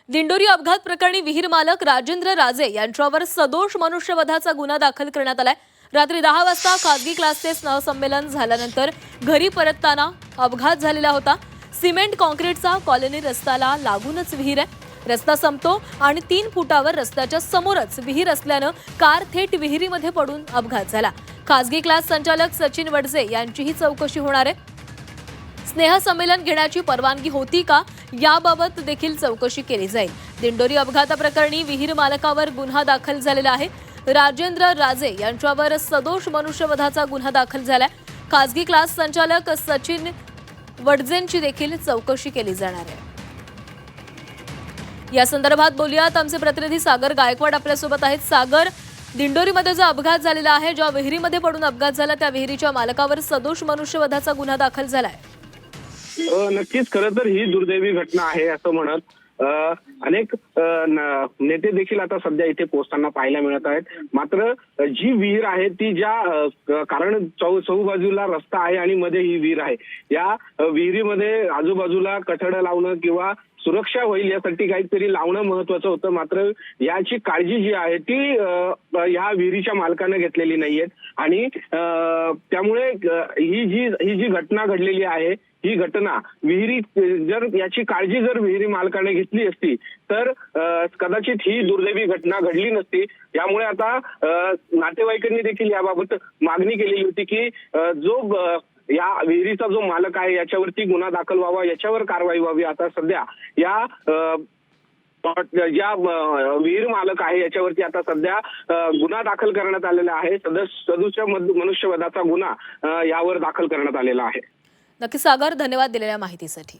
दिंडोरी अपघात प्रकरणी विहीर मालक राजेंद्र राजे यांच्यावर सदोष मनुष्यवधाचा गुन्हा दाखल करण्यात आलाय। रात्री 10 वाजता खासगी क्लासचे स्नेहसंमेलन झाल्यानंतर घरी परतताना अपघात झालेला होता। सिमेंट कॉन्क्रीटचा कॉलनी रस्त्याला लागूनच विहीर आहे। रस्ता संपतो आणि 3 फुटावर रस्त्याच्या समोरच विहीर असल्यानं कार थेट विहिरीमध्ये पडून अपघात झाला। खासगी क्लास संचालक सचिन वडजे यांचीही चौकशी होणार आहे। स्नेहसंमेलन घेण्याची परवानगी होती का याबाबत देखील चौकशी केली जाईल। दिंडोरी अपघाताप्रकरणी विहीर मालकावर गुन्हा दाखल झालेला आहे। राजेंद्र राजे यांच्यावर सदोष मनुष्यवधाचा गुन्हा दाखल झालाय। खासगी क्लास संचालक सचिन वडजेंची देखील चौकशी केली जाणार आहे। या संदर्भात बोलूयात, आमचे प्रतिनिधी सागर गायकवाड आपल्यासोबत आहेत। सागर, दिंडोरीमध्ये जो अपघात झालेला आहे, ज्या विहिरीमध्ये पडून अपघात झाला त्या विहिरीच्या मालकावर सदोष मनुष्यवधाचा गुन्हा दाखल झालाय। नक्कीच खरं तर ही दुर्दैवी घटना आहे असं म्हणत अनेक नेते देखील आता सध्या इथे पोहोचताना पाहायला मिळत आहेत। मात्र जी विहीर आहे ती ज्या कारण चहूबाजूला रस्ता आहे आणि मध्ये ही विहीर आहे, या विहिरीमध्ये आजूबाजूला कठडं लावणं किंवा सुरक्षा होईल यासाठी काहीतरी लावणं महत्वाचं होतं। मात्र याची काळजी जी आहे ती या विहिरीच्या मालकाने घेतलेली नाहीये आणि त्यामुळे ही जी घटना घडलेली आहे, ही घटना विहिरी जर याची काळजी जर विहिरी मालकाने घेतली असती तर कदाचित ही दुर्दैवी घटना घडली नसती। यामुळे आता नातेवाईकांनी देखील याबाबत मागणी केलेली होती की जो या विहिरीचा जो मालक आहे याच्यावरती गुन्हा दाखल व्हावा, याच्यावर कारवाई व्हावी। आता सध्या या ज्या विहीर मालक आहे याच्यावरती आता सध्या गुन्हा दाखल करण्यात आलेला आहे। सदोष मनुष्यवधाचा गुन्हा यावर दाखल करण्यात आलेला आहे। नक्की सागर, धन्यवाद दिलेल्या माहितीसाठी।